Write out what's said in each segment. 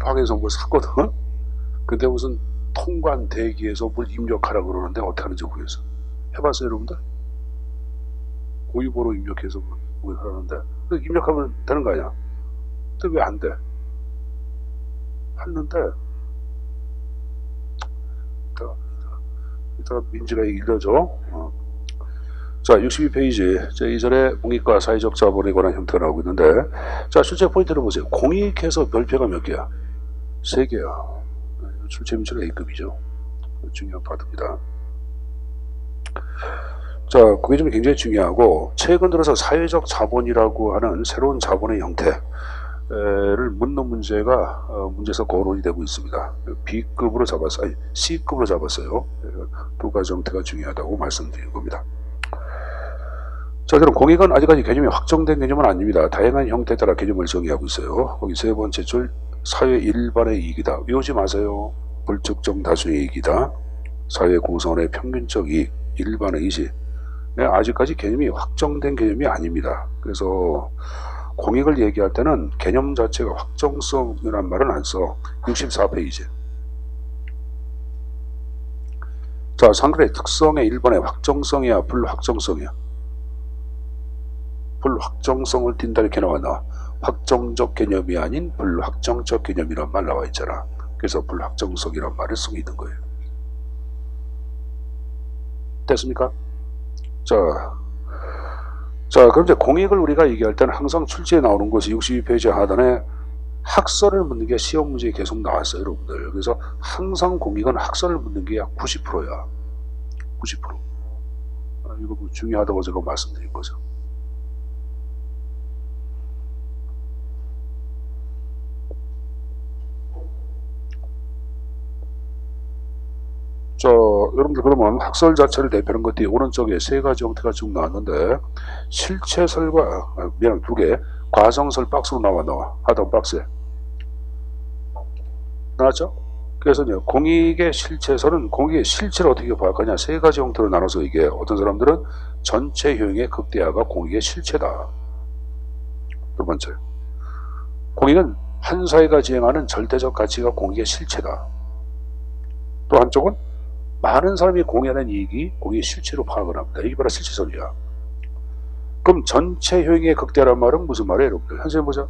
쿠팡에서 뭘 샀거든. 근데 무슨 통관 대기에서 뭘 입력하라 그러는데 어떻게 하는지 모르겠어. 해봤어요 여러분들? 고유번호 입력해서 뭘 하는데 입력하면 되는 거 아니야? 근데 왜 안 돼? 했는데 이따가 민지가 읽어줘. 자, 62페이지. 자, 이전에 공익과 사회적 자본에 관한 형태가 나오고 있는데, 자, 출제 포인트를 보세요. 공익에서 별표가 몇 개야? 3개야. 출제 문제가 A급이죠. 중요한 파트입니다. 자, 그게 좀 굉장히 중요하고, 최근 들어서 사회적 자본이라고 하는 새로운 자본의 형태를 묻는 문제가 문제에서 거론이 되고 있습니다. B급으로 잡았어요. 아니, C급으로 잡았어요. 두 가지 형태가 중요하다고 말씀드린 겁니다. 자, 그럼 공익은 아직까지 개념이 확정된 개념은 아닙니다. 다양한 형태에 따라 개념을 정의하고 있어요. 거기 세 번째 줄 사회 일반의 이익이다. 외우지 마세요. 불특정 다수의 이익이다. 사회 구성원의 평균적 이익, 일반의 이익. 네, 아직까지 개념이 확정된 개념이 아닙니다. 그래서 공익을 얘기할 때는 개념 자체가 확정성이란 말은 안 써. 64페이지. 자, 상글의 특성의 1번의 확정성이야, 불확정성이야? 불확정성을 띈다 이렇게 나와. 확정적 개념이 아닌 불확정적 개념이란 말 나와 있잖아. 그래서 불확정성이란 말을 쓰고 있는 거예요. 됐습니까? 자, 그럼 이제 공익을 우리가 얘기할 때는 항상 출제에 나오는 것이 62페이지 하단에 학설을 묻는 게 시험 문제에 계속 나왔어요, 여러분들. 그래서 항상 공익은 학설을 묻는 게 약 90%야. 90%. 이거 뭐 중요하다고 제가 말씀드린 거죠. 자, 여러분들 그러면 학설 자체를 대표하는 것들이 오른쪽에 세 가지 형태가 쭉 나왔는데 실체설과 미안 2개 과정설 박스로 나와 하단 박스에 나왔죠? 그래서 공익의 실체설은 공익의 실체를 어떻게 파악하냐 세 가지 형태로 나눠서 이게 어떤 사람들은 전체 효용의 극대화가 공익의 실체다. 두 번째 공익은 한 사회가 지향하는 절대적 가치가 공익의 실체다. 또 한쪽은 많은 사람이 공유하는 이익이 공익의 실체로 파악을 합니다. 이게 바로 실체설이야. 그럼 전체 효용의 극대화란 말은 무슨 말이에요, 여러분들? 선생님 보자.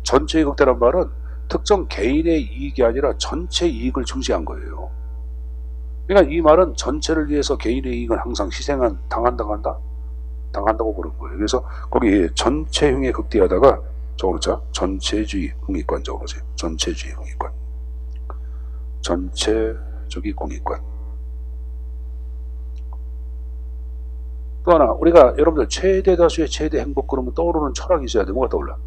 전체의 극대화란 말은 특정 개인의 이익이 아니라 전체 이익을 중시한 거예요. 그러니까 이 말은 전체를 위해서 개인의 이익은 항상 당한다고 보는 거예요. 그래서 거기 전체 효용의 극대화다가 적어놓자. 전체주의 공익관 적어놓지. 전체주의 공익관. 전체적인 공익관. 또 하나 우리가 여러분들 최대 다수의 최대 행복 그러면 떠오르는 철학이 있어야 돼. 뭐가 떠올라?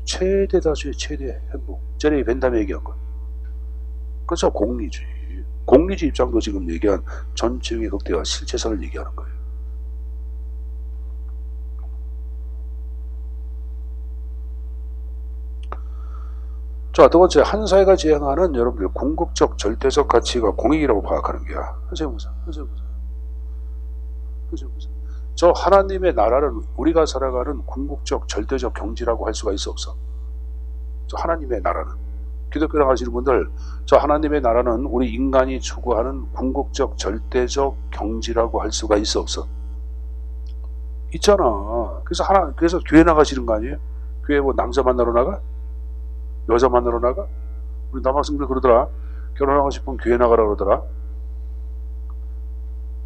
최대 다수의 최대 행복. 제레미 벤담이 얘기한 거. 그래서 공리주의. 공리주의 입장도 지금 얘기한 전체적인 극대화 실체설을 얘기하는 거예요. 자, 두 번째, 한 사회가 지향하는 여러분들 궁극적 절대적 가치가 공익이라고 파악하는 거야. 선생님 보자. 저 하나님의 나라는 우리가 살아가는 궁극적 절대적 경지라고 할 수가 있어 없어? 저 하나님의 나라는 기독교랑 하시는 분들 저 하나님의 나라는 우리 인간이 추구하는 궁극적 절대적 경지라고 할 수가 있어 없어? 있잖아. 그래서 교회 나가시는 거 아니에요? 교회 뭐 남자 만나러 나가? 여자 만나러 나가? 우리 남학생들 그러더라. 결혼하고 싶으면 교회 나가라 그러더라.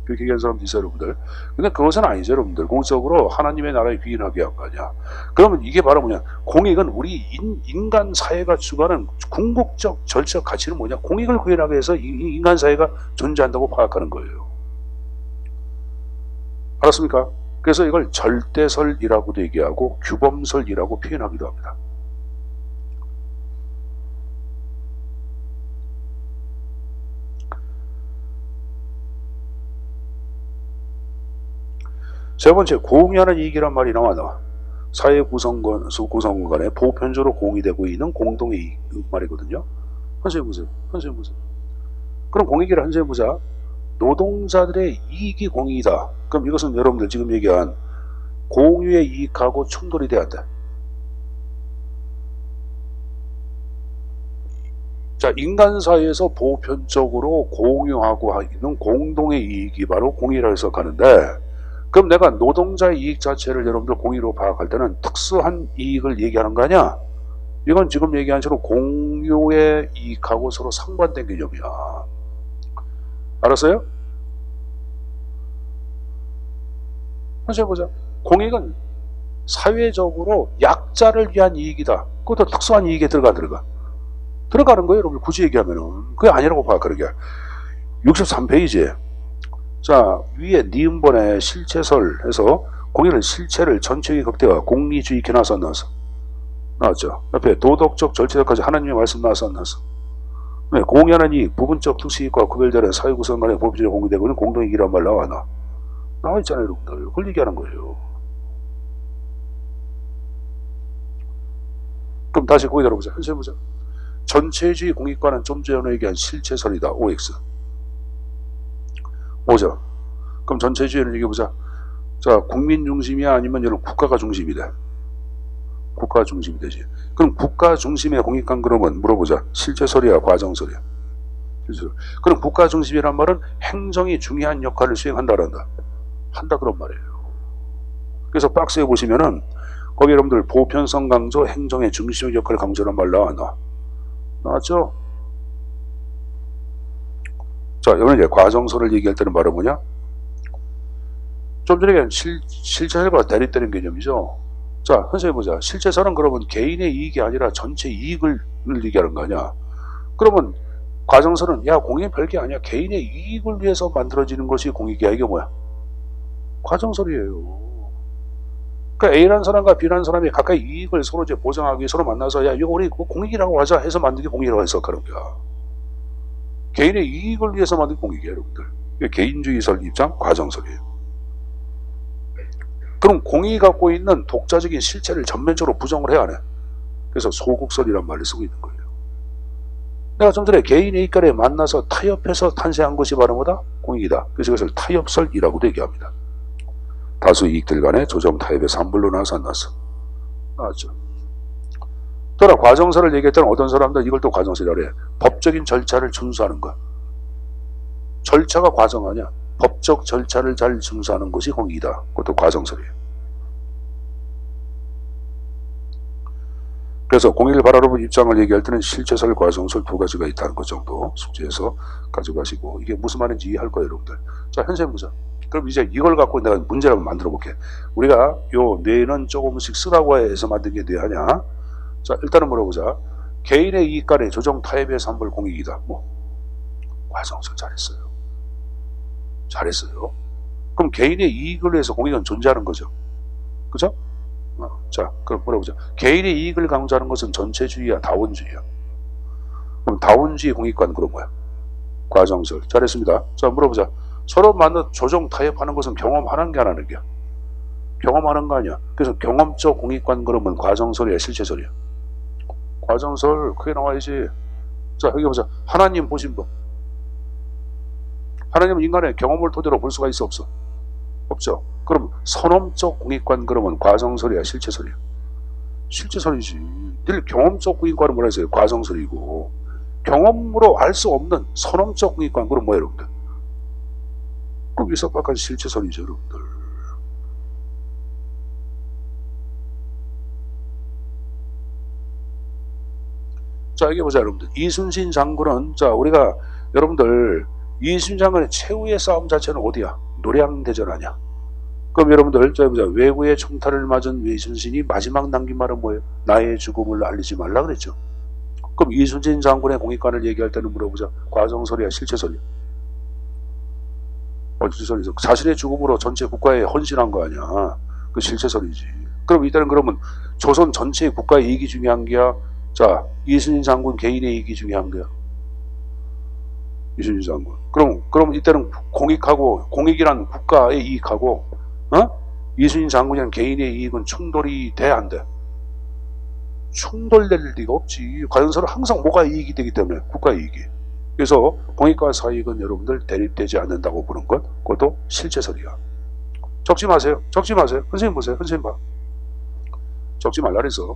그렇게 얘기하는 사람도 있어요, 여러분들. 근데 그것은 아니죠, 여러분들. 공적으로 하나님의 나라에 귀인하게 한 거 아니야. 그러면 이게 바로 뭐냐? 공익은 우리 인간 사회가 추구하는 궁극적 절적 가치는 뭐냐? 공익을 구현하기 위해서 인간 사회가 존재한다고 파악하는 거예요. 알았습니까? 그래서 이걸 절대설이라고도 얘기하고 규범설이라고 표현하기도 합니다. 세 번째, 공유하는 이익이란 말이 나와. 사회 구성원 간에 보편적으로 공유되고 있는 공동의 이익 말이거든요. 선생님 보세요. 그럼 공익이라 선생님 보자. 노동자들의 이익이 공익이다. 그럼 이것은 여러분들 지금 얘기한 공유의 이익하고 충돌이 돼야 돼. 자, 인간 사이에서 보편적으로 공유하고 있는 공동의 이익이 바로 공의라고 해석하는데, 그럼 내가 노동자의 이익 자체를 여러분들 공의로 파악할 때는 특수한 이익을 얘기하는 거 아니야? 이건 지금 얘기한 대로 공유의 이익하고 서로 상반된 개념이야. 알았어요? 다시 해보자. 공익은 사회적으로 약자를 위한 이익이다. 그것도 특수한 이익에 들어가는 거예요. 여러분 굳이 얘기하면은 그게 아니라고 봐. 그러게 63페이지에 자 위에 니은번에 실체설 해서 공익은 실체를 전체의 극대화 공리주의 견나서 안 나왔어? 나왔죠. 옆에 도덕적 절체적까지 하나님의 말씀 나왔어 안 나왔어? 네, 공유하는 이익 부분적 특수이익과 구별되는 사회구성 간의 법률에 공유되고 있는 공동이익이란 말 나와 있잖아요. 여러분들 그걸 얘기하는 거예요. 그럼 다시 거기 들어보자. 한번 해보자. 전체주의 공익과는 좀 전에 얘기한 실체설이다. OX. 오죠. 그럼 전체주의를 얘기해보자. 자, 국민 중심이야? 아니면 여러분 국가가 중심이 돼? 국가 중심이 되지. 그럼 국가 중심의 공익관 그러면 물어보자. 실체설이야? 과정설이야? 실체설. 그럼 국가 중심이란 말은 행정이 중요한 역할을 수행한다란다. 한다 그런 말이에요. 그래서 박스에 보시면은 거기 여러분들 보편성 강조, 행정의 중심 역할을 강조하는 말 나왔죠? 자, 이번에 이제 과정설을 얘기할 때는 바로 뭐냐? 좀 전에 얘기한 실체설과 대립되는 개념이죠. 자, 선생님 보자. 실체설은 그러면 개인의 이익이 아니라 전체 이익을 얘기하는 거 아니야? 그러면 과정설은 야, 공익이 별게 아니야. 개인의 이익을 위해서 만들어지는 것이 공익이야. 이게 뭐야? 과정설이에요. 그러니까 A라는 사람과 B라는 사람이 각각 이익을 서로 이제 보장하기 위해 서로 만나서 야, 이거 우리 공익이라고 하자 해서 만든 게 공익이라고 해석하는 거야. 개인의 이익을 위해서 만든 공익이에요, 여러분들. 개인주의설 입장, 과정설이에요. 그럼 공익이 갖고 있는 독자적인 실체를 전면적으로 부정을 해야 하네. 그래서 소극설이란 말을 쓰고 있는 거예요. 내가 좀 전에 개인의 이익간에 만나서 타협해서 탄생한 것이 바로 뭐다? 공익이다. 그래서 이것을 타협설이라고도 얘기합니다. 다수 이익들 간의 조정 타협의 산물로 나와서 안 나왔어? 나왔죠. 또한 과정설을 얘기했던 어떤 사람들 이걸 또 과정설이라 해. 법적인 절차를 준수하는 것. 절차가 과정 아니야. 법적 절차를 잘 준수하는 것이 공익이다. 그것도 과정설이에요. 그래서 공익을 바라보는 입장을 얘기할 때는 실체설, 과정설 두 가지가 있다는 것 정도 숙지해서 가져가시고 이게 무슨 말인지 이해할 거예요, 여러분들. 자, 현재 보자. 그럼 이제 이걸 갖고 내가 문제를 한번 만들어 볼게. 우리가 요 뇌는 조금씩 쓰라고 해서 만든 게 뇌하냐? 자, 일단은 물어보자. 개인의 이익 간의 조정 타협의 산물 공익이다. 뭐 과정설 잘했어요. 그럼 개인의 이익을 위해서 공익은 존재하는 거죠. 그죠? 자, 그럼 물어보자. 개인의 이익을 강조하는 것은 전체주의야, 다원주의야? 그럼 다원주의 공익관 그런 거야. 과정설 잘했습니다. 자, 물어보자. 서로 만나 조정 타협하는 것은 경험하는 게 안 하는 게 경험하는 거 아니야. 그래서 경험적 공익관 그러면 과정설이야, 실체설이야? 과정설 크게 나와야지. 자, 여기 보자. 하나님 보신 분. 하나님은 인간의 경험을 토대로 볼 수가 있어 없어? 없죠. 그럼 선험적 공익관 그러면 과정설이야, 실체설이야? 실체설이지. 늘 경험적 공익관은 뭐라 했어요? 과정설이고 경험으로 알 수 없는 선험적 공익관 그럼 뭐예요, 여러분들? 그럼 이석박한 실체설이죠, 여러분들. 자, 여기 보자, 여러분들. 이순신 장군은, 자, 우리가, 여러분들, 이순신 장군의 최후의 싸움 자체는 어디야? 노량대전 아니야? 그럼 여러분들, 자, 보자. 외구의 총탈을 맞은 이순신이 마지막 남긴 말은 뭐예요? 나의 죽음을 알리지 말라 그랬죠. 그럼 이순신 장군의 공익관을 얘기할 때는 물어보자. 과정설이야, 실체설이야? 실체설이죠. 자신의 죽음으로 전체 국가에 헌신한 거 아니야? 그 실체설이지. 그럼 이때는 그러면 조선 전체의 국가의 이익이 중요한 게야? 자, 이순신 장군 개인의 이익이 중요한 거야. 이순신 장군. 그럼 이때는 공익이란 국가의 이익하고, 이순신 장군이란 개인의 이익은 충돌이 돼, 안 돼? 충돌될 리가 없지. 과정설은 항상 뭐가 이익이 되기 때문에, 국가 이익이. 그래서 공익과 사익은 여러분들 대립되지 않는다고 보는 것, 그것도 실체설이야. 적지 마세요. 선생님 보세요. 선생님 봐. 적지 말라 그래서.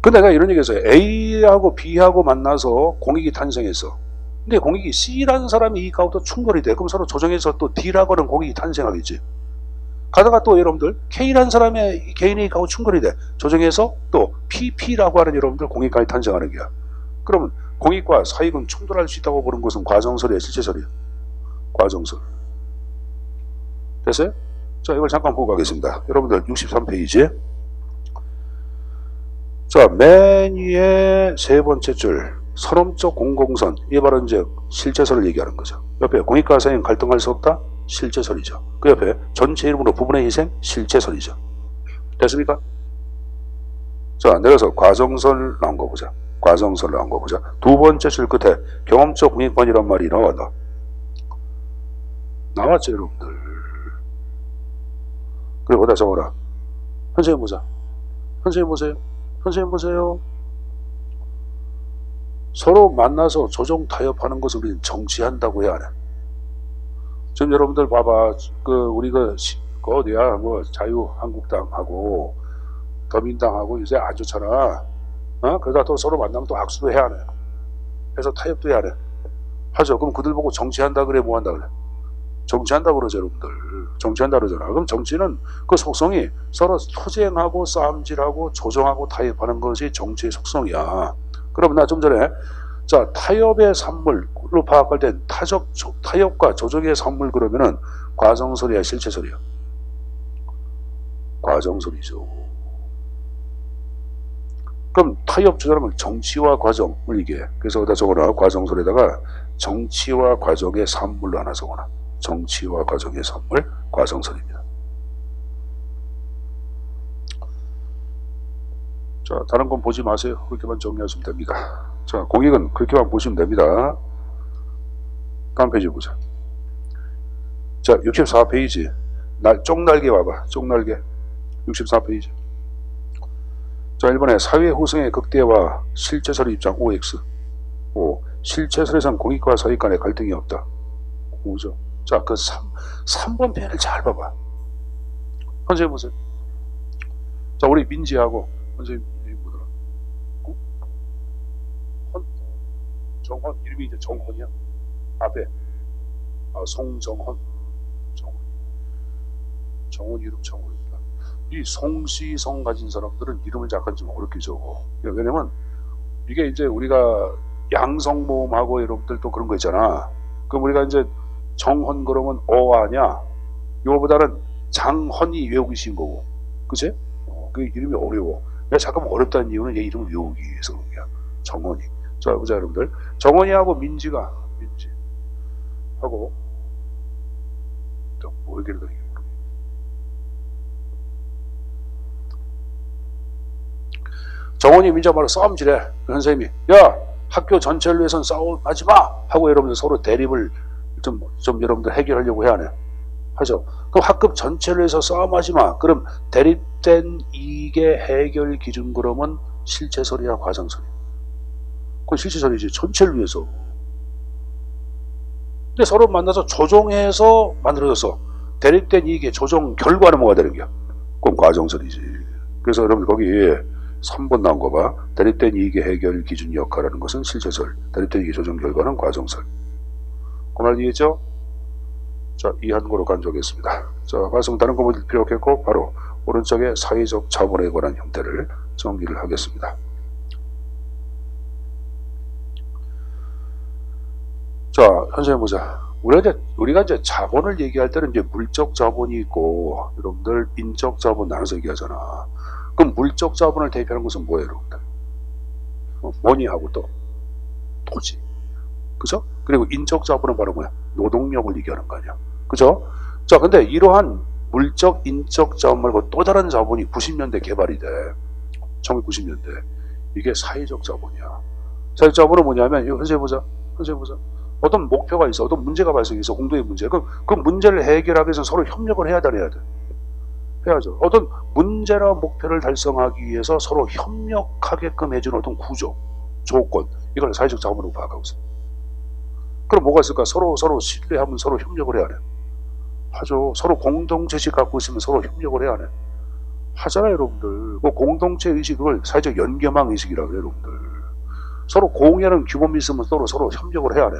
근데 내가 이런 얘기했어요. A하고 B하고 만나서 공익이 탄생했어. 근데 공익이 C라는 사람이 이익하고 또 충돌이 돼. 그럼 서로 조정해서 또 D라고 하는 공익이 탄생하겠지. 가다가 또 여러분들 K라는 사람의 개인의 이익하고 충돌이 돼. 조정해서 또 PP라고 하는 여러분들 공익까지 탄생하는 거야. 그러면 공익과 사익은 충돌할 수 있다고 보는 것은 과정설이야, 실체설이야? 과정설. 됐어요? 자, 이걸 잠깐 보고 가겠습니다. 여러분들 63페이지. 자, 맨 위에 세 번째 줄 선험적 공공선, 이게 바로 이제 실체설을 얘기하는 거죠. 옆에 공익과 사익은 갈등할 수 없다? 실체설이죠. 그 옆에 전체 이름으로 부분의 희생? 실체설이죠. 됐습니까? 자, 내려서 과정설 나온 거 보자. 과정설 나온 거 보자. 두 번째 줄 끝에 경험적 공익관이란 말이 나왔나? 나왔죠, 여러분들. 그래, 보다 적어라. 선생님 보자. 선생님 보세요. 선생님 보세요. 서로 만나서 조정 타협하는 것을 우리는 정치한다고 해야 하네. 지금 여러분들 봐봐. 우리 어디야? 자유한국당하고 더민당하고 요새 안 좋잖아. 그러다 또 서로 만나면 또 악수도 해야 하네. 해서 타협도 해야 하네. 하죠. 그럼 그들 보고 정치한다 그래, 뭐 한다 그래? 정치한다 그러죠, 여러분들. 정치한다 그러잖아. 그럼 정치는 그 속성이 서로 투쟁하고 싸움질하고 조정하고 타협하는 것이 정치의 속성이야. 그러면 나 좀 전에 자, 타협의 산물로 파악할 땐 타협과 조정의 산물 그러면은 과정설이야, 실체설이야? 과정설이죠. 그럼 타협 조정은 정치와 과정을 얘기해. 그래서 여기다 적어놔. 과정설에다가 정치와 과정의 산물로 하나 적어놔. 정치와 과정의 산물, 과정설입니다. 자, 다른 건 보지 마세요. 그렇게만 정리하시면 됩니다. 자, 공익은 그렇게만 보시면 됩니다. 다음 페이지 보자. 자, 64페이지. 쪽날개 봐봐. 쪽날개. 64페이지. 자, 1번에 사회 후생의 극대화 실체설 입장 OX. O. 실체설에선 공익과 사익 간의 갈등이 없다. O죠. 자, 그 3번 표현을 잘 봐봐. 선생님 보세요. 자, 우리 민지하고 선생님 뭐더라? 정헌 이름이 이제 정헌이야. 앞에 송정헌. 정헌 이름 정헌입니다. 이 송시성 가진 사람들은 이름을 약간 좀 어렵게 적어. 왜냐면 이게 이제 우리가 양성모음하고 여러분들 또 그런 거 있잖아. 그럼 우리가 이제 정헌 그러면 아냐? 이거보다는 장헌이 외우기 쉬운 거고, 그치? 그 이름이 어려워. 내가 잠깐 어렵다는 이유는 얘 이름을 외우기 위해서 그런 거야. 정헌이. 자, 보자 여러분들. 정헌이하고 민지하고 또 뭐 얘기를 더 정헌이 민지하고 바로 싸움질해. 선생님이 야, 학교 전체를 위해서는 싸움하지 마 하고 여러분들 서로 대립을 좀 여러분들 해결하려고 해야 하네. 하죠. 그럼 학급 전체를 위해서 싸움하지 마. 그럼 대립된 이익의 해결 기준 그러면 실체설이야, 과정설이야? 그건 실체설이지. 전체를 위해서. 근데 서로 만나서 조정해서 만들어졌어. 대립된 이익의 조정 결과는 뭐가 되는 거야? 그건 과정설이지. 그래서 여러분 거기 3번 나온 거 봐. 대립된 이익의 해결 기준 역할하는 것은 실체설, 대립된 이익의 조정 결과는 과정설. 그 말 이해했죠? 자, 이해한 거로 간주하겠습니다. 자, 발성 다른 거 볼 필요 없겠고 바로 오른쪽에 사회적 자본에 관한 형태를 정리를 하겠습니다. 자, 선생님 보자. 우리가 이제 자본을 얘기할 때는 이제 물적 자본이 있고 여러분들 인적 자본 나눠서 얘기하잖아. 그럼 물적 자본을 대표하는 것은 뭐예요, 여러분들? 머니하고 또 토지. 그죠? 그리고 인적 자본은 바로 뭐야? 노동력을 얘기하는 거 아니야. 그죠? 자, 근데 이러한 물적, 인적 자본 말고 또 다른 자본이 90년대 개발이 돼. 1990년대. 이게 사회적 자본이야. 사회적 자본은 뭐냐면, 이거 선생님 보자. 어떤 목표가 있어. 어떤 문제가 발생해서 공동의 문제. 그럼 그 문제를 해결하기 위해서 서로 협력을 해야 돼. 해야죠. 어떤 문제나 목표를 달성하기 위해서 서로 협력하게끔 해주는 어떤 구조, 조건. 이걸 사회적 자본으로 파악하고 있어. 그럼 뭐가 있을까? 서로 신뢰하면 서로 협력을 해야 돼. 하죠. 서로 공동체식 갖고 있으면 서로 협력을 해야 돼. 하잖아요, 여러분들. 그 공동체 의식을 사회적 연계망 의식이라고 해요, 여러분들. 서로 공유하는 규범이 있으면 서로 협력을 해야 돼.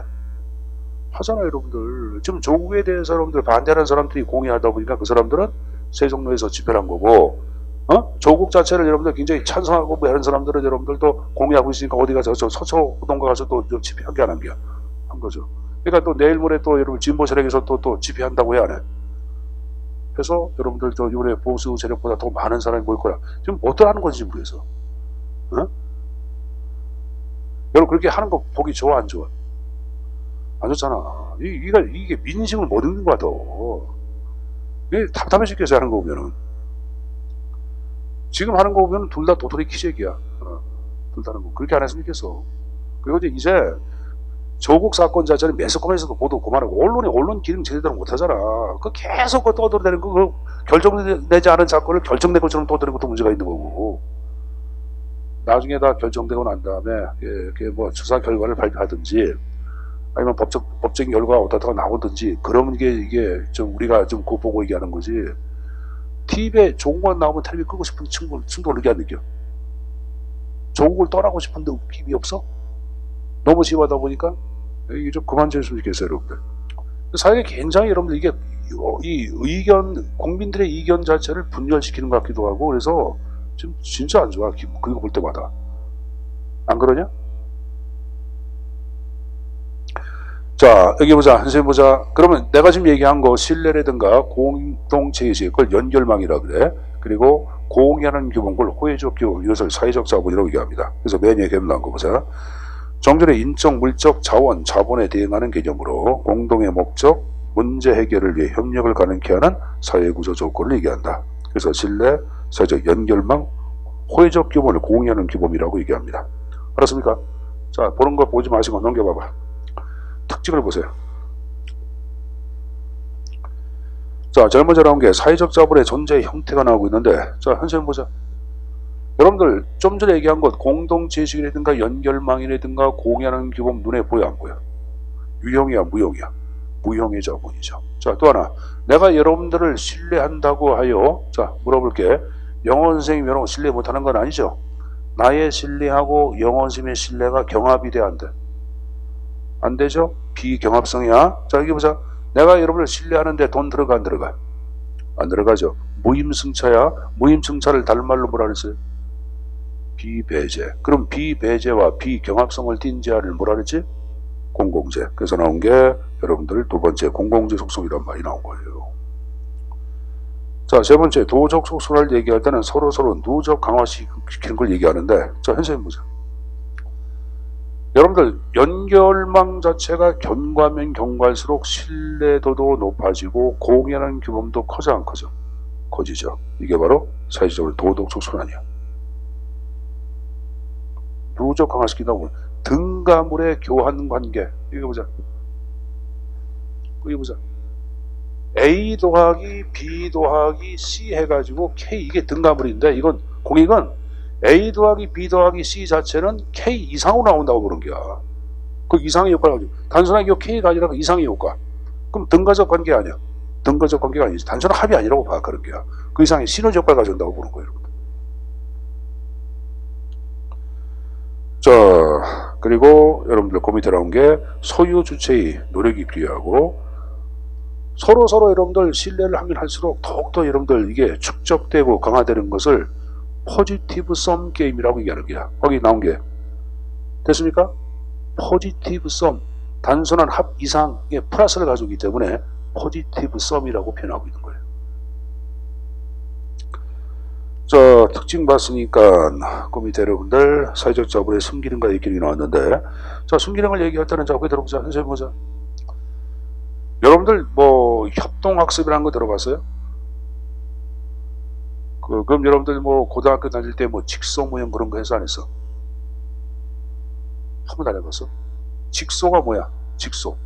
하잖아요, 여러분들. 지금 조국에 대해서 여러분들 반대하는 사람들이 공유하다 보니까 그 사람들은 세종로에서 집회를 한 거고, 조국 자체를 여러분들 굉장히 찬성하고 뭐 이런 사람들은 여러분들도 공유하고 있으니까 어디 가서 서초동가 가서 또 집회한 게 안 한 거죠. 그러니까 또 내일 모레 또 여러분 진보 세력에서 또 집회한다고 해야 하네. 해서 여러분들 또 이번에 보수 세력보다 더 많은 사람이 모일 거야. 지금 어떠하는 건지 모르겠어. 여러분 그렇게 하는 거 보기 좋아 안 좋아? 안 좋잖아. 이게 민심을 못 읽는 거야 더. 이게 답답해 죽겠어 하는 거 보면은. 지금 하는 거 보면 둘 다 도토리 키재기야. 둘 다는 거. 그렇게 안 했으면 좋겠어. 그리고 이제 조국 사건 자체는 매스컴에서도 보도 그만하고 언론 기능 제대로 못하잖아. 그 계속 그 떠들어대는 거 결정되지 않은 사건을 결정된 것처럼 떠드는 것도 문제가 있는 거고. 나중에 다 결정되고 난 다음에 뭐 수사 결과를 발표하든지 아니면 법적인 결과가 어떻다가 나오든지 그러면 이게 좀 우리가 좀 그거 보고 얘기하는 거지. TV에 조국만 나오면 텔레비 끄고 싶은 충동을 느끼 안 느껴? 조국을 떠나고 싶은데 힘이 없어? 너무 심하다 보니까 이게 좀 그만 좀 했으면 좋겠어요, 여러분들. 사회에 굉장히 여러분들 이게 이 의견, 국민들의 의견 자체를 분열시키는 것 같기도 하고 그래서 지금 진짜 안 좋아. 그거 볼 때마다. 안 그러냐? 자, 여기 보자. 선생님 보자. 그러면 내가 지금 얘기한 거 신뢰라든가 공동체의식, 그걸 연결망이라 그래. 그리고 공유하는 규범을 호혜적 규범, 이것을 사회적 자본이라고 얘기합니다. 그래서 맨 얘기에 나온 거 보자. 정전의 인적, 물적, 자원, 자본에 대응하는 개념으로 공동의 목적, 문제 해결을 위해 협력을 가능케 하는 사회구조 조건을 얘기한다. 그래서 신뢰, 사회적 연결망, 호혜적 규범을 공유하는 규범이라고 얘기합니다. 알았습니까? 자, 보는 거 보지 마시고 넘겨봐봐. 특징을 보세요. 자, 제일 먼저 나온 게 사회적 자본의 존재의 형태가 나오고 있는데, 자, 선생님 보자. 여러분들 좀 전에 얘기한 것 공동체의식이라든가 연결망이라든가 공유하는 규범 눈에 보여 안 보여? 유형이야 무형이야? 무형의 자본이죠. 자, 또 하나 내가 여러분들을 신뢰한다고 하여 자 물어볼게. 영어 선생님 여러분 신뢰 못하는 건 아니죠? 나의 신뢰하고 영어 선생님의 신뢰가 경합이 돼 안 돼? 안 되죠? 비경합성이야. 자 여기 보자. 내가 여러분을 신뢰하는데 돈 들어가 안 들어가? 안 들어가죠. 무임승차야. 무임승차를 다른 말로 뭐라 그랬어요? 비배제. 그럼 비배제와 비경합성을 띤 제한을 뭐라 그랬지? 공공재. 그래서 나온 게 여러분들 두 번째 공공재 속성이란 말이 나온 거예요. 자, 세 번째 도적 속성을 얘기할 때는 서로 누적 강화시키는 걸 얘기하는데 자, 선생님 보자. 여러분들 연결망 자체가 견고하면 견고할수록 신뢰도도 높아지고 공유하는 규범도 커져 안 커져? 커지죠. 이게 바로 사회적으로 도덕 속성 아니야. 누적 강화시키다 보면 등가물의 교환 관계. 이거 보자. 이거 보자. A 더하기 B 더하기 C 해가지고 K 이게 등가물인데 이건 공익은 A 더하기 B 더하기 C 자체는 K 이상으로 나온다고 보는 거야. 그 이상의 효과를 가지고 단순하게 K가 아니라 그 이상의 효과. 그럼 등가적 관계 아니야. 등가적 관계가 아니지. 단순한 합이 아니라고 봐 그런 거야. 그 이상의 시너지 효과를 가져온다고 보는 거예요. 여러분. 자, 그리고 여러분들 그 밑에 나온 게 소유 주체의 노력이 필요하고 서로 여러분들 신뢰를 하면 할수록 더욱더 여러분들 이게 축적되고 강화되는 것을 포지티브 썸 게임이라고 얘기하는 거야. 거기 나온 게 됐습니까? 포지티브 썸 단순한 합 이상의 플러스를 가지고 있기 때문에 포지티브 썸이라고 표현하고 있는 거예요. 자, 특징 봤으니까 그 밑에 여러분들 사회적 자본의 숨기능과 이기능이 나왔는데 자, 숨기능을 얘기할 때는 자, 거기 들어보자. 선생님 보자. 여러분들 뭐 협동학습이라는 거 들어봤어요? 그럼 여러분들 뭐 고등학교 다닐 때 뭐 직소 모형 그런 거 해서 안 했어? 한 번도 안 해봤어? 직소가 뭐야? 직소.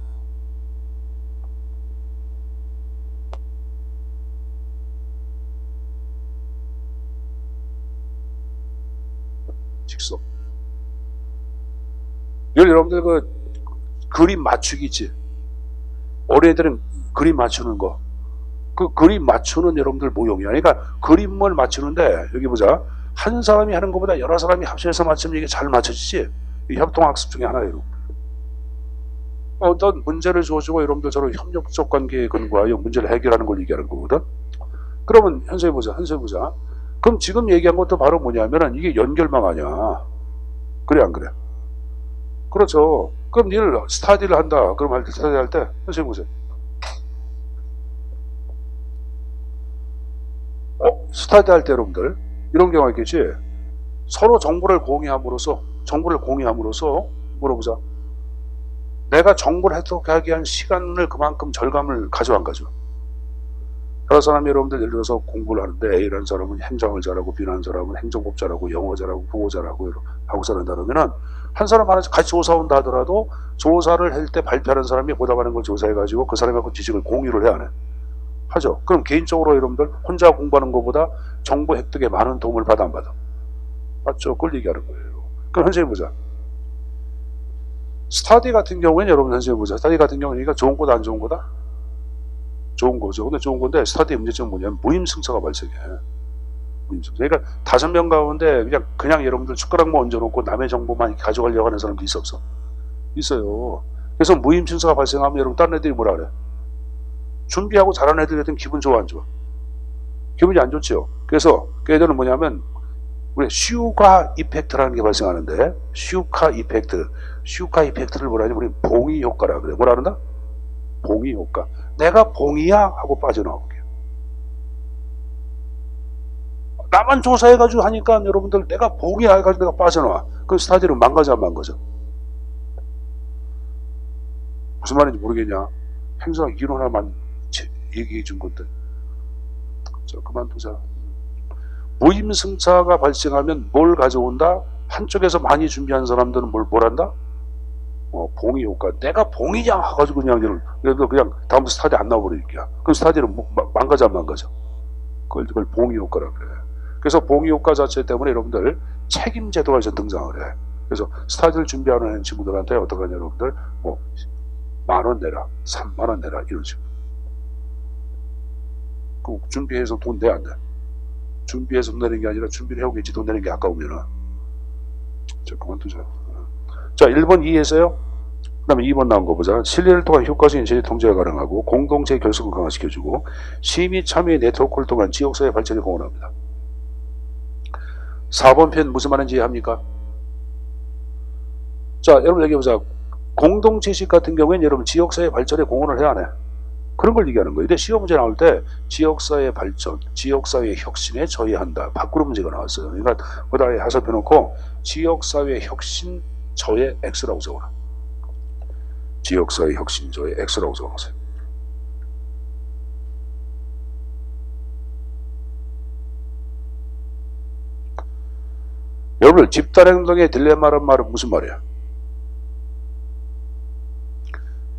직소. 여러분들 그 그림 맞추기 있지? 어린애들은 그림 맞추는 거. 그 그림 맞추는 여러분들 모형이야. 그러니까 그림을 맞추는데 여기 보자. 한 사람이 하는 것보다 여러 사람이 합쳐서 맞추면 이게 잘 맞춰지지. 이 협동학습 중에 하나예요. 어떤 문제를 주어주고 여러분들처럼 협력적 관계에 근거하여 문제를 해결하는 걸 얘기하는 거거든. 그러면 현수해 보자. 그럼 지금 얘기한 것도 바로 뭐냐면은 이게 연결망 아니야. 그래 안 그래? 그렇죠. 그럼 니를 스타디를 한다. 그럼 할 때 스타디 할 때 현수해 보세요. 스타디 할 때 여러분들 이런 경우가 있겠지. 서로 정보를 공유함으로써 물어보자. 내가 정보를 해석하기 위한 시간을 그만큼 절감을 가져 안 가져. 여러 사람이 여러분들 예를 들어서 공부를 하는데 A라는 사람은 행정을 잘하고 B라는 사람은 행정법 잘하고 영어 잘하고 국어 잘하고 하고 사는다 그러면은 한 사람 하나 같이 조사온다 하더라도 조사를 할 때 발표하는 사람이 보답하는 걸 조사해가지고 그 사람하고 지식을 공유를 해야 하네. 하죠. 그럼 개인적으로 여러분들 혼자 공부하는 것보다 정보 획득에 많은 도움을 받아 안 받아? 맞죠? 그걸 얘기하는 거예요. 그럼 선생님 보자. 스타디 같은 경우에는 여러분 선생님 보자. 스타디 같은 경우는 이거 좋은 거다 안 좋은 거다? 좋은 거죠. 근데 좋은 건데 스타디의 문제점은 뭐냐면 무임승차가 발생해. 무임승차. 그러니까 5명 가운데 그냥 여러분들 숟가락만 얹어놓고 남의 정보만 가져가려고 하는 사람도 있어 없어? 있어요. 그래서 무임승차가 발생하면 여러분 다른 애들이 뭐라 그래? 준비하고 잘하는 애들 같은 기분 좋아 안 좋아? 기분이 안 좋죠. 그래서 그 애들은 뭐냐면 우리 슈가 이펙트라는 게 발생하는데 슈가 이펙트를 뭐라 하냐? 우리 봉이 효과라 그래. 뭐라 그런다? 봉이 효과. 내가 봉이야 하고 빠져나오게. 나만 조사해가지고 하니까 여러분들 내가 봉이야 해가지고 내가 빠져나와. 그럼 스타디는 망가져 안 망가져? 무슨 말인지 모르겠냐? 행사학 이론 하나만 얘기해 준 건데. 자, 그만두자. 무임승차가 발생하면 뭘 가져온다? 한쪽에서 많이 준비한 사람들은 뭘 한다? 봉이 효과. 내가 봉이냐 해가지고 그냥 다음 스타디 안 나와버리니까. 그럼 스타디는 망가져 안 망가져? 그걸 봉이 효과라 그래. 그래서 봉이 효과 자체 때문에 여러분들 책임 제도가 이제 등장을 해. 그래서 스타디를 준비하는 친구들한테 어떻게 하냐 여러분들 10,000원 내라, 30,000원 내라 이런 식으로. 그 준비해서 돈 내 안 돼? 준비해서 돈 내는 게 아니라 준비를 해오겠지. 돈 내는 게 아까우면은. 자, 그만두자. 자, 1번 이해했어요? 그 다음에 2번 나온 거 보자. 신뢰를 통한 효과적인 제재 통제가 가능하고 공동체 결속을 강화시켜주고 시민 참여의 네트워크를 통한 지역사회 발전에 공헌합니다. 4번 편 무슨 말인지 이해합니까? 자, 여러분 얘기해보자. 공동체식 같은 경우에는 여러분 지역사회 발전에 공헌을 해야 하네. 그런 걸 얘기하는 거예요. 근데 시험 문제 나올 때 지역사회 발전, 지역사회 혁신에 저해한다. 밖으로 문제가 나왔어요. 그러니까 거기다 해석해놓고 지역사회 혁신 저해 X라고 적어라. 지역사회 혁신 저해 X라고 적어놓으세요. 여러분 집단행동의 딜레마란 말은 무슨 말이야?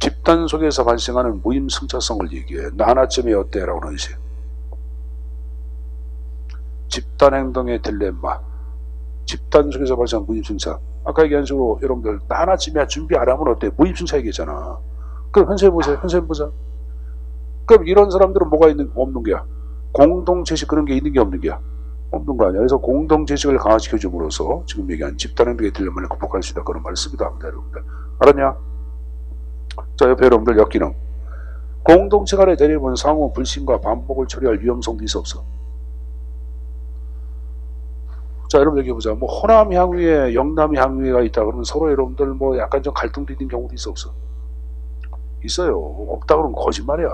집단 속에서 발생하는 무임승차성을 얘기해. 나 하나쯤이 어때? 라고 그러지. 집단행동의 딜레마. 집단 속에서 발생한 무임승차. 아까 얘기한 식으로 여러분들 나 하나쯤이야 준비 안 하면 어때? 무임승차 얘기했잖아. 그럼 현수해보세요. 현수해보자. 그럼 이런 사람들은 뭐가 없는 게야? 공동체식 그런 게 있는 게 없는 게야? 없는 거 아니야. 그래서 공동체식을 강화시켜줌으로써 지금 얘기한 집단행동의 딜레마를 극복할 수 있다. 그런 말을 쓰기도 합니다. 여러분들. 알았냐? 자, 옆에 여러분들 역기능. 공동체 간의 대립은 상호 불신과 반복을 처리할 위험성도 있어 없어? 자, 여러분 얘기해보자. 호남 향후에 영남 향후에가 있다 그러면 서로 여러분들 약간 좀 갈등도 있는 경우도 있어 없어? 있어요. 없다 그러면 거짓말이야.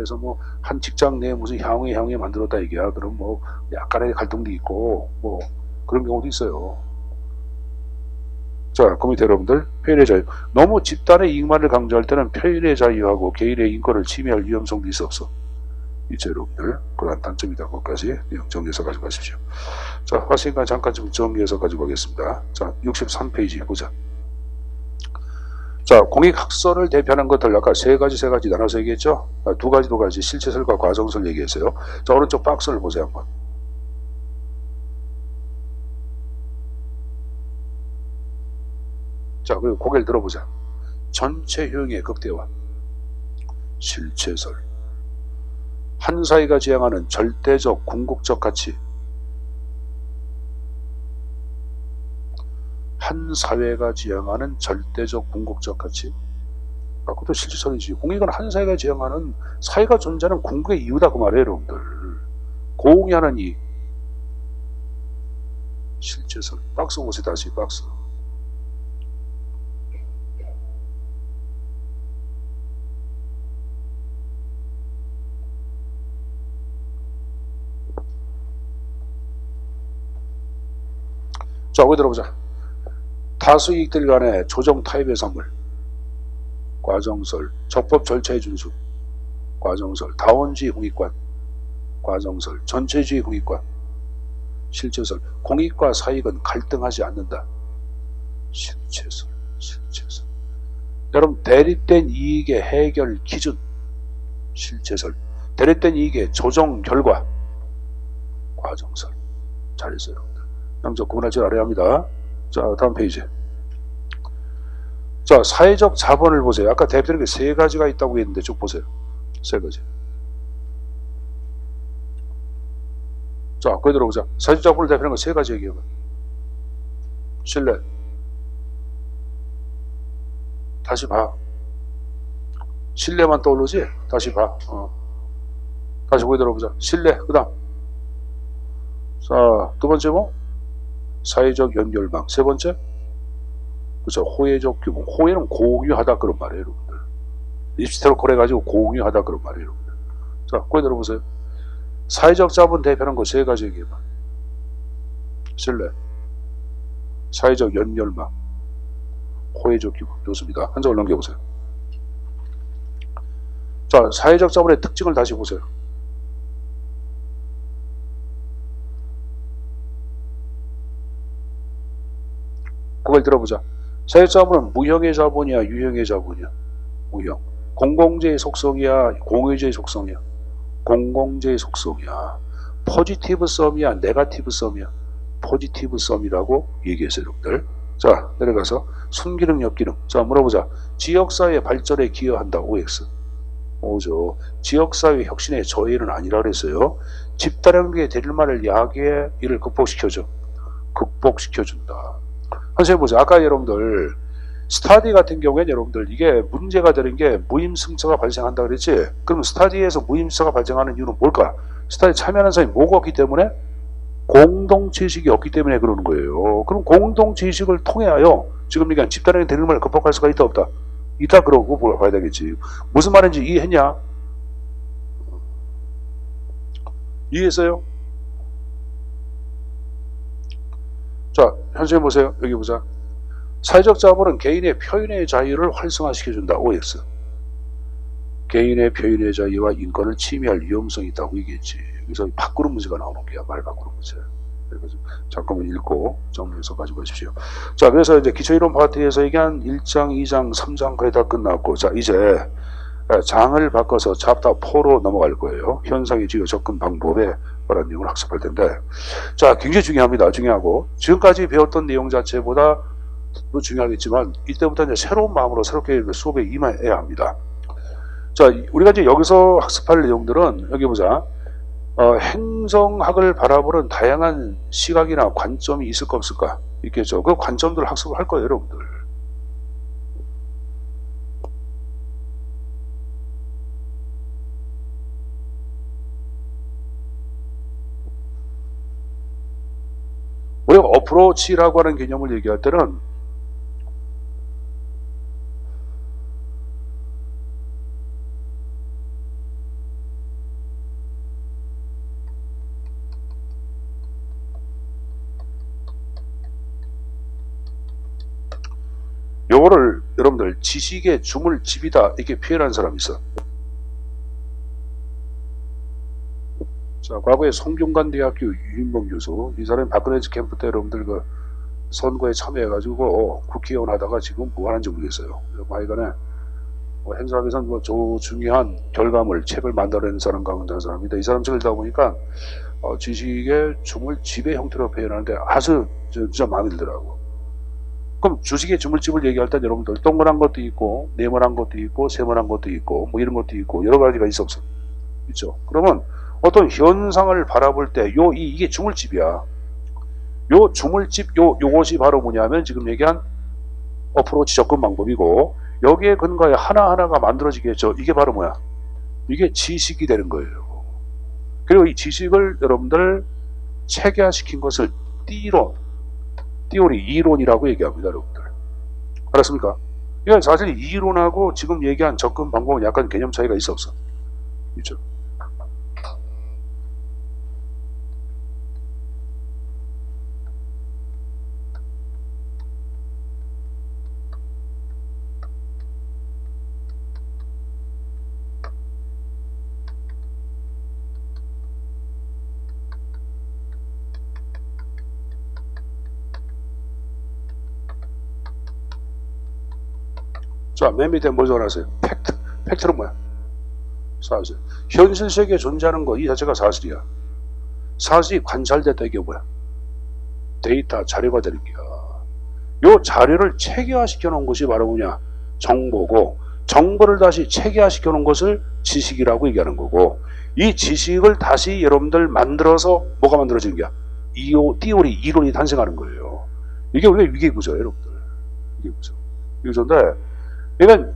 해서 한 직장 내에 무슨 향후에 만들었다 얘기야. 그럼 약간의 갈등도 있고 그런 경우도 있어요. 자, 그 밑에 여러분들 표현의 자유. 너무 집단의 이익만을 강조할 때는 표현의 자유하고 개인의 인권을 침해할 위험성도 있어 없어? 있죠 여러분들. 그런 단점이다. 그것까지 정리해서 가지고 가십시오. 자, 왔으니까 잠깐 좀 정리해서 가지고 가겠습니다. 자, 63페이지 보자. 자, 공익학설을 대표하는 것들 아까 세 가지 나눠서 얘기했죠? 두 가지 실체설과 과정설 얘기했어요. 자, 오른쪽 박스를 보세요 한번. 자, 그리고 고개를 들어보자. 전체 효용의 극대화, 실체설, 한 사회가 지향하는 절대적 궁극적 가치. 한 사회가 지향하는 절대적 궁극적 가치. 그것도 실질선이지. 공익은 한 사회가 지향하는 사회가 존재하는 궁극의 이유다 그 말이에요 여러분들. 공유하는 이익. 실제선. 박스 보세요 다시 박스. 자, 거기 들어보자. 다수 이익들 간의 조정 타입의 선물. 과정설. 적법 절차의 준수. 과정설. 다원주의 공익관. 과정설. 전체주의 공익관. 실체설. 공익과 사익은 갈등하지 않는다. 실체설. 실체설. 여러분 대립된 이익의 해결 기준. 실체설. 대립된 이익의 조정 결과. 과정설. 잘했어요 여러분들. 양적 구분할 줄 알아야 합니다. 자, 다음 페이지. 자, 사회적 자본을 보세요. 아까 대표적인 게 세 가지가 있다고 했는데 쭉 보세요. 세 가지. 자, 거기 들어보자. 사회적 자본을 대표하는 거 세 가지 얘기해봐. 신뢰. 다시 봐. 신뢰만 떠오르지? 다시 봐. 다시 거기 들어보자. 신뢰. 그 다음. 자, 두 번째 뭐? 사회적 연결망. 세 번째? 그렇죠. 호혜적 규모. 호혜는 공유하다 그런 말이에요, 여러분들. 립스테로콜 해가지고 공유하다 그런 말이에요, 여러분들. 자, 거기 들어보세요. 사회적 자본 대표하는 거 세 가지 얘기해봐. 신뢰. 사회적 연결망. 호혜적 규모. 좋습니다. 한 장을 넘겨보세요. 자, 사회적 자본의 특징을 다시 보세요. 그걸 들어보자. 사회적 자본은 무형의 자본이야, 유형의 자본이야? 무형. 공공재의 속성이야, 공유재의 속성이야? 공공재의 속성이야. 포지티브 썸이야, 네거티브 썸이야? 포지티브 썸이라고 얘기했어요, 여러분들. 자, 내려가서 순기능, 역기능. 자, 물어보자. 지역사회 발전에 기여한다, OX. 오죠. 지역사회 혁신의 저해는 아니라 그랬어요. 집단행동의 대립만을 야기해 이를 극복시켜줘. 극복시켜준다. 한번 해보자. 아까 여러분들 스타디 같은 경우에는 여러분들 이게 문제가 되는 게 무임승차가 발생한다 그랬지. 그럼 스타디에서 무임승차가 발생하는 이유는 뭘까? 스타디 참여하는 사람이 뭐가 없기 때문에? 공동지식이 없기 때문에 그러는 거예요. 그럼 공동지식을 통해하여 지금 얘기한 집단의 대립만을 극복할 수가 있다 없다? 있다 그러고 봐야 되겠지. 무슨 말인지 이해했냐? 이해했어요? 자, 현재 보세요. 여기 보자. 사회적 자본은 개인의 표현의 자유를 활성화시켜준다. OX. 개인의 표현의 자유와 인권을 침해할 위험성이 있다고 얘기했지. 여기서 바꾸는 문제가 나오는 거야. 말 바꾸는 문제. 그래서 잠깐만 읽고 정리해서 가지고 가십시오. 자, 그래서 이제 기초이론 파트에서 얘기한 1장, 2장, 3장 거의 다 끝났고, 자, 이제 장을 바꿔서 챕터 4로 넘어갈 거예요. 현상의 지효 접근 방법에 관한 내용을 학습할 텐데, 자, 굉장히 중요합니다. 중요하고 지금까지 배웠던 내용 자체보다 도 중요하겠지만 이때부터 이제 새로운 마음으로 새롭게 수업에 임해야 합니다. 자, 우리가 이제 여기서 학습할 내용들은 여기 보자. 행정학을 바라보는 다양한 시각이나 관점이 있을까 없을까? 있겠죠. 그 관점들을 학습을 할 거예요, 여러분들. 우리가 어프로치라고 하는 개념을 얘기할 때는 요거를 여러분들 지식의 주물집이다 이렇게 표현한 사람이 있어. 자, 과거에 성균관대학교 유인범 교수, 이 사람이 박근혜 캠프 때 여러분들 그 선거에 참여해가지고 국회의원 하다가 지금 뭐 하는지 모르겠어요. 하여간에 행사에서는 뭐 중요한 결과물, 책을 만들어내는 사람 가운데 한 사람인데, 이 사람 책을 읽다 보니까 지식의 주물집의 형태로 표현하는데 아주 진짜 마음에 들더라고. 그럼 주식의 주물집을 얘기할 때 여러분들 동그란 것도 있고 네모난 것도 있고 세모난 것도 있고 뭐 이런 것도 있고 여러 가지가 있어 없어? 있죠. 그러면 어떤 현상을 바라볼 때 이게 주물집이야. 요 주물집 요것이 바로 뭐냐면 지금 얘기한 어프로치 접근 방법이고, 여기에 근거해 하나하나가 만들어지겠죠. 이게 바로 뭐야? 이게 지식이 되는 거예요. 그리고 이 지식을 여러분들 체계화시킨 것을 띠오리, 이론이라고 얘기합니다, 여러분들. 알았습니까? 이건 사실 이론하고 지금 얘기한 접근 방법은 약간 개념 차이가 있어 없어? 있죠. 자, 맨 밑에 뭘 적어놨어요? 팩트. 팩트는 뭐야? 사실. 현실 세계에 존재하는 거 이 자체가 사실이야. 사실이 관찰됐다, 이게 뭐야? 데이터, 자료가 되는 거야. 요 자료를 체계화시켜 놓은 것이 바로 뭐냐? 정보고, 정보를 다시 체계화시켜 놓은 것을 지식이라고 얘기하는 거고, 이 지식을 다시 여러분들 만들어서 뭐가 만들어지는 거야? 띠오리, 이론이 탄생하는 거예요. 이게 우리가 위계구조예요, 여러분들. 위계구조. 위계구조인데, 그러니까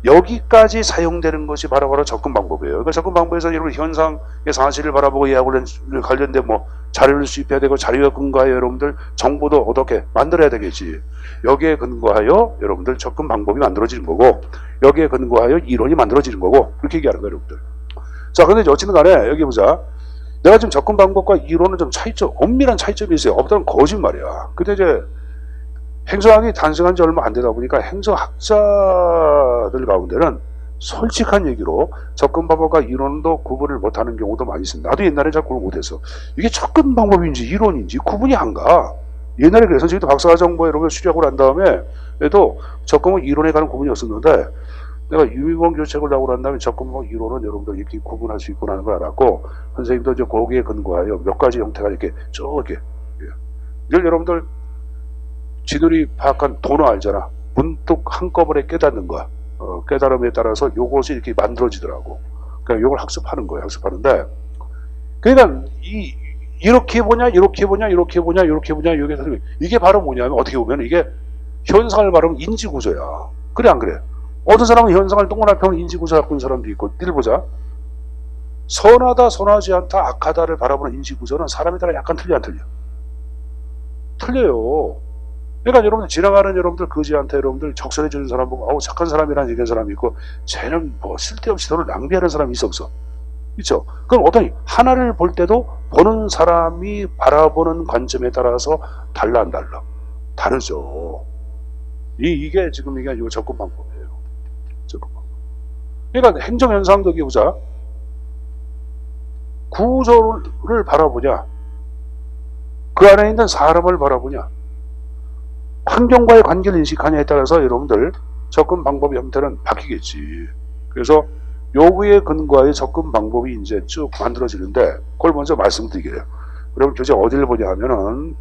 여기까지 사용되는 것이 바로 접근 방법이에요. 그러니까 접근 방법에서 여러분 현상의 사실을 바라보고 이하고 관련된 뭐 자료를 수입해야 되고, 자료에 근거하여 여러분들 정보도 어떻게 만들어야 되겠지. 여기에 근거하여 여러분들 접근 방법이 만들어지는 거고, 여기에 근거하여 이론이 만들어지는 거고, 그렇게 얘기하는 거예요, 여러분들. 자, 근데 어쨌든 간에 여기 보자. 내가 지금 접근 방법과 이론은 좀 엄밀한 차이점이 있어요. 없다면 거짓말이야. 근데 이제 행정학이 탄생한 지 얼마 안 되다 보니까 행정학자들 가운데는 솔직한 얘기로 접근 방법과 이론도 구분을 못하는 경우도 많이 있습니다. 나도 옛날에 잘 구분 못했어. 이게 접근 방법인지 이론인지 구분이 안 가. 옛날에 그래서 저희도 박사과정부에 이런 걸 수료하고 난 다음에 그래도 접근과 이론에 관한 구분이 없었는데, 내가 유미봉 교책을 나오고 난 다음에 접근과 이론은 여러분들 이렇게 구분할 수 있구나 하는 걸 알았고, 선생님도 이제 거기에 근거하여 몇 가지 형태가 이렇게 쭉 이렇게, 늘 여러분들 지들이 파악한 도너 알잖아. 문득 한꺼번에 깨닫는 거야. 깨달음에 따라서 요것이 이렇게 만들어지더라고. 그러니까 요걸 학습하는 거예요. 학습하는데, 그러니까 이렇게 보냐, 이렇게 보냐, 이렇게 보냐, 이렇게 보냐, 이게 바로 뭐냐면, 어떻게 보면 이게 현상을 말하면 인지구조야. 그래 안 그래? 어떤 사람은 현상을 동그랗게 하면 인지구조 갖고 있는 사람도 있고. 띠를 보자. 선하다, 선하지 않다, 악하다를 바라보는 인지구조는 사람에 따라 약간 틀려 안 틀려? 틀려요. 그러니까 여러분들 지나가는 여러분들 거지한테 여러분들 적설해 주는 사람 보고 아우 착한 사람이라는 얘기하는 사람이 있고, 쟤는 뭐 쓸데없이 돈을 낭비하는 사람이 있어 없어? 있죠. 그럼 어떤 하나를 볼 때도 보는 사람이 바라보는 관점에 따라서 달라 안 달라? 다르죠. 이게 지금 이게 접근 방법이에요. 접근 방법. 그러니까 행정현상도 여기 보자. 구조를 바라보냐, 그 안에 있는 사람을 바라보냐, 환경과의 관계를 인식하냐에 따라서 여러분들 접근 방법의 형태는 바뀌겠지. 그래서 요구에 근거하여 접근 방법이 이제 쭉 만들어지는데, 그걸 먼저 말씀드리게요. 여러분 교재 어디를 보냐 하면은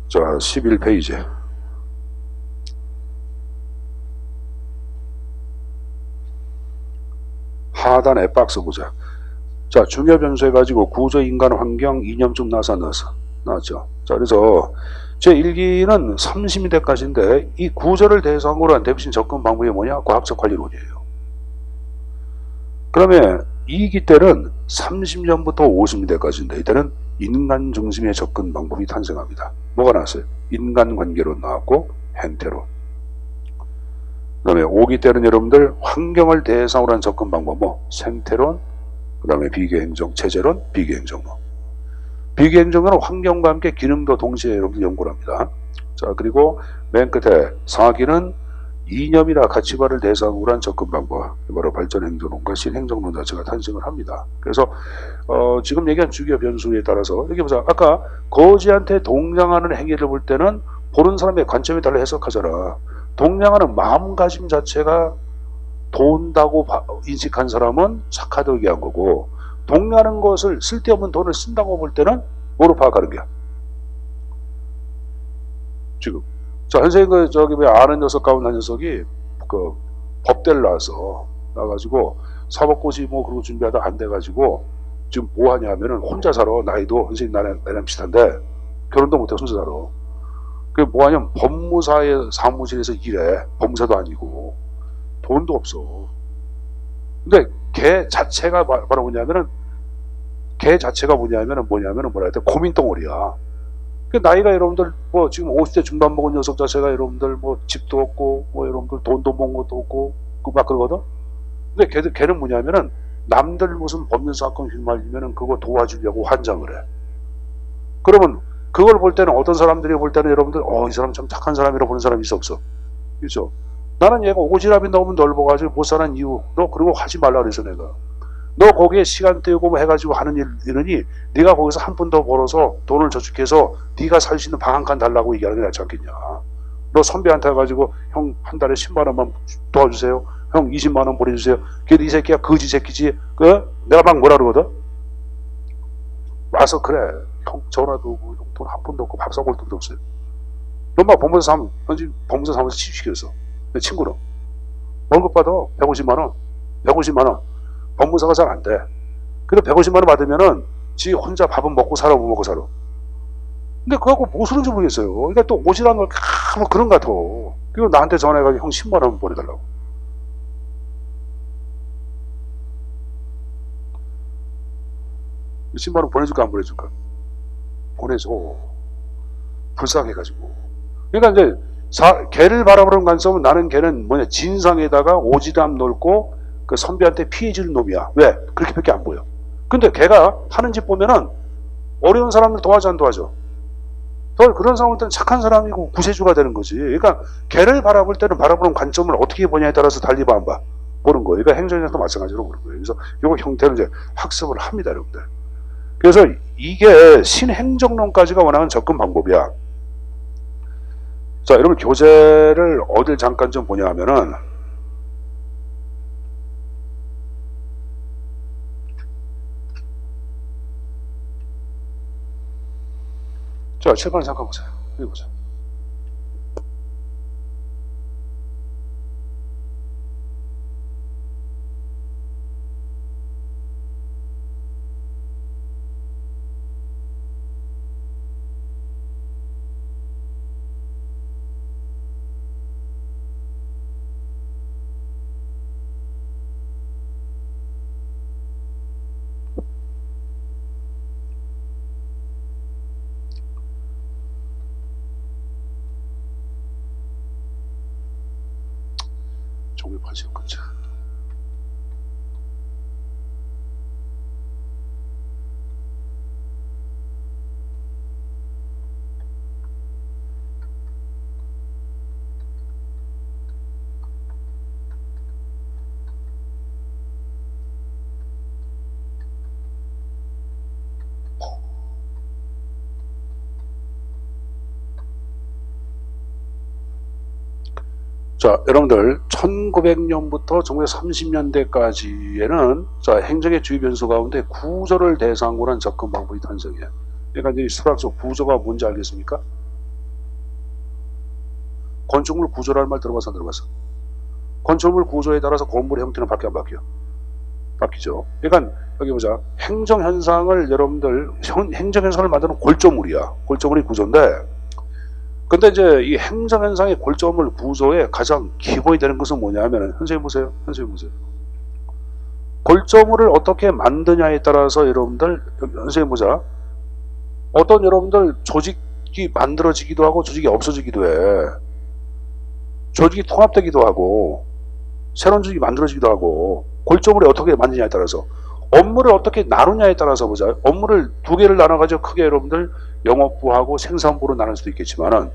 자 11페이지 하단에 박스 보자. 자, 중요 변수 해가지고 구조, 인간, 환경, 이념 좀 나왔죠. 자, 그래서 제1기는 30인데까지인데, 이 구조를 대상으로 한 대표적인 접근 방법이 뭐냐? 과학적 관리론이에요. 그러면 2기 때는 30년부터 50년대까지인데, 이때는 인간 중심의 접근 방법이 탄생합니다. 뭐가 나왔어요? 인간관계론 나왔고, 행태론. 그 다음에 5기 때는 여러분들 환경을 대상으로 한 접근 방법, 생태론, 그 다음에 비계행정, 체제론, 비계행정론. 비계행정론은 환경과 함께 기능도 동시에 여러분들 연구를 합니다. 자, 그리고 맨 끝에 4기는 이념이나 가치관을 대상으로 한 접근 방법, 바로 발전행정론과 실행정론 자체가 탄생을 합니다. 그래서 지금 얘기한 주요 변수에 따라서 여기 보자. 아까 거지한테 동냥하는 행위를 볼 때는 보는 사람의 관점에 따라 해석하잖아. 동냥하는 마음가짐 자체가 돈다고 인식한 사람은 착하다고 얘기한 거고, 동냥하는 것을 쓸데없는 돈을 쓴다고 볼 때는 뭐로 파악하는 거야? 지금. 자, 선생님, 저기, 왜 아는 녀석 가운 한 녀석이, 법대를 나와가지고, 사법고시 뭐, 그런 거 준비하다 안 돼가지고, 지금 뭐 하냐면은, 혼자 살아. 나이도, 선생님 나랑 비슷한데, 결혼도 못해, 혼자 살아. 그게 뭐 하냐면, 법무사의 사무실에서 일해. 법무사도 아니고, 돈도 없어. 근데, 걔 자체가 바로 뭐냐면은, 뭐라 해야 돼? 고민덩어리야. 그 나이가 여러분들 뭐 지금 50대 중반 먹은 녀석 자체가 여러분들 뭐 집도 없고 뭐 여러분들 돈도 번 것도 없고 그 막 그러거든. 근데 걔는 뭐냐면은 남들 무슨 법률 사건 휘말리면은 그거 도와주려고 환장을 해. 그러면 그걸 볼 때는 어떤 사람들이 볼 때는 여러분들 이 사람 참 착한 사람이라 보는 사람이 있어 없어? 그렇죠? 나는 얘가 오지랖이 너무 넓어가지고 못 사는 이유 너 그런 거 하지 말라 그래서 내가. 너 거기에 시간 때우고 뭐 해가지고 하는 일이니 네가 거기서 한 푼 더 벌어서 돈을 저축해서 네가 살 수 있는 방 한 칸 달라고 얘기하는 게 낫지 않겠냐. 너 선배한테 가가지고 형 한 달에 10만 원만 도와주세요. 형 20만 원 보내주세요. 걔도 이 새끼야 거지 새끼지. 내가 막 뭐라 그러거든. 와서 그래. 형 전화도 오고 돈 한 푼도 없고 밥 사먹을 돈도 없어요. 너만 법무사 사무소 취직시켰어. 내 친구는 월급 받아 150만 원. 150만 원. 법무사가 잘 안 돼. 근데 150만 원 받으면은 지 혼자 밥은 먹고 살아 못 먹고 살아. 근데 그거 갖고 뭐 쓰는지 모르겠어요. 그러니까 또 오지랖 걸 뭐 그런 것 같아. 그리고 나한테 전화해가지고 형 10만 원 보내달라고. 그 10만 원 보내줄까 안 보내줄까? 보내줘. 불쌍해가지고. 그러니까 이제 걔를 바라보는 관점은 나는 걔는 뭐냐 진상에다가 오지랖 넓고 그 선배한테 피해 주는 놈이야. 왜? 그렇게밖에 안 보여. 근데 걔가 하는 짓 보면은 어려운 사람들 도와줘 안 도와줘? 그런 사람들은 착한 사람이고 구세주가 되는 거지. 그러니까 걔를 바라볼 때는 바라보는 관점을 어떻게 보냐에 따라서 달리 봐 안 봐? 보는 거예요. 그러니까 행정에서도 마찬가지로 보는 거예요. 그래서 이거 형태는 이제 학습을 합니다, 여러분들. 그래서 이게 신행정론까지가 원하는 접근 방법이야. 자, 여러분 교재를 어딜 잠깐 좀 보냐 하면은 자, 7번을 잠깐 보세요. 여기 보세요. 종이파지 끊자. 자, 여러분들 1900년부터 1930년대까지에는 자, 행정의 주요 변수 가운데 구조를 대상으로 한 접근 방법이 탄생해요. 그러니까 이제 수학적 구조가 뭔지 알겠습니까? 건축물 구조라는 말 들어봤어 안 들어봤어? 건축물 구조에 따라서 건물의 형태는 바뀌어 안 바뀌어? 바뀌죠. 그러니까 여기 보자. 행정현상을 여러분들 행정현상을 만드는 골조물이야. 골조물이 구조인데 근데 이제 이 행정현상의 골조물 구조의 가장 기본이 되는 것은 뭐냐면 선생님 보세요. 골조물을 어떻게 만드냐에 따라서 여러분들 선생님 보자. 어떤 여러분들 조직이 만들어지기도 하고 조직이 없어지기도 해. 조직이 통합되기도 하고 새로운 조직이 만들어지기도 하고 골조물을 어떻게 만드냐에 따라서 업무를 어떻게 나누냐에 따라서 보자. 업무를 두 개를 나눠가지고 크게 여러분들 영업부하고 생산부로 나눌 수도 있겠지만은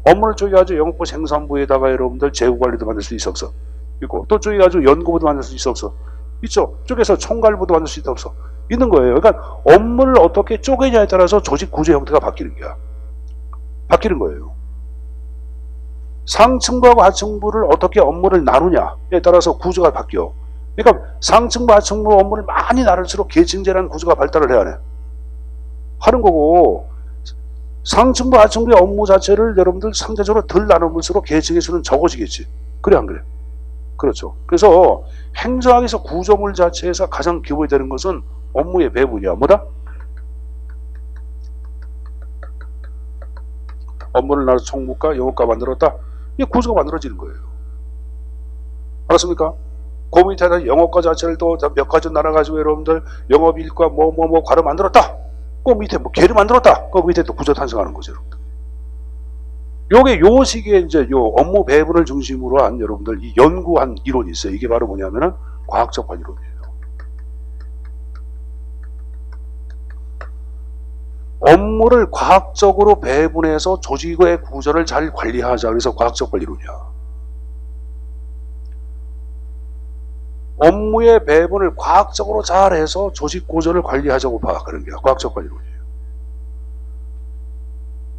업무를 쪼개가지고 영업부 생산부에다가 여러분들 재고관리도 만들 수 있어 없어? 있고 또 쪼개가지고 연구부도 만들 수 있어 없어? 있죠. 쪼개서 총괄부도 만들 수 있다 없어? 있는 거예요. 그러니까 업무를 어떻게 쪼개냐에 따라서 조직 구조 형태가 바뀌는 거야. 바뀌는 거예요. 상층부하고 하층부를 어떻게 업무를 나누냐에 따라서 구조가 바뀌어. 그러니까 상층부 하층부 업무를 많이 나눌수록 계층제라는 구조가 발달을 해야 해. 하는 거고 상층부 하층부의 업무 자체를 여러분들 상대적으로 덜 나눠볼수록 계층의 수는 적어지겠지. 그래 안 그래? 그렇죠. 그래서 행정학에서 구조물 자체에서 가장 기본이 되는 것은 업무의 배분이야. 뭐다? 업무를 나눠서 총무과, 영업과 만들었다. 이 구조가 만들어지는 거예요. 알았습니까? 그 밑에는 영업과 자체를 또 몇 가지 나눠가지고 여러분들 영업일과 과를 만들었다. 그 밑에 뭐 계를 만들었다. 그 밑에 또 구조 탄생하는 거죠, 여러분들. 요게 요 시기에 이제 요 업무 배분을 중심으로 한 여러분들 이 연구한 이론이 있어요. 이게 바로 뭐냐면은 과학적 이론이에요. 업무를 과학적으로 배분해서 조직의 구조를 잘 관리하자. 그래서 과학적 관리론이야. 업무의 배분을 과학적으로 잘해서 조직 구조를 관리하자고 봐. 그런 게 과학적 관리론이에요.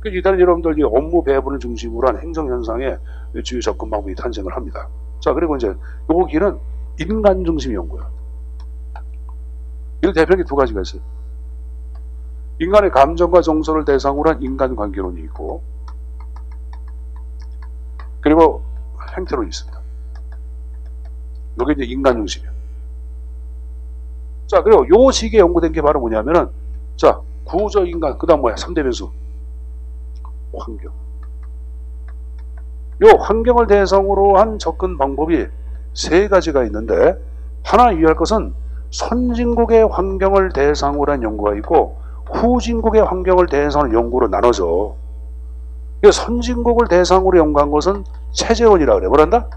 일단 여러분들 이 업무 배분을 중심으로 한 행정현상의 주요 접근 방법이 탄생을 합니다. 자, 그리고 이제 여기는 인간 중심 연구야. 이를 대표하는 게 두 가지가 있어요. 인간의 감정과 정서를 대상으로 한 인간관계론이 있고, 그리고 행태론이 있습니다. 이게 이제 인간 중심이야. 자, 그리고 요 시기에 연구된 게 바로 뭐냐면은, 자, 구조 인간, 그 다음 뭐야? 3대 변수. 환경. 요 환경을 대상으로 한 접근 방법이 세 가지가 있는데, 하나 유의할 것은 선진국의 환경을 대상으로 한 연구가 있고, 후진국의 환경을 대상으로 연구로 나눠져. 선진국을 대상으로 연구한 것은 체제론이라 그래. 뭐란다?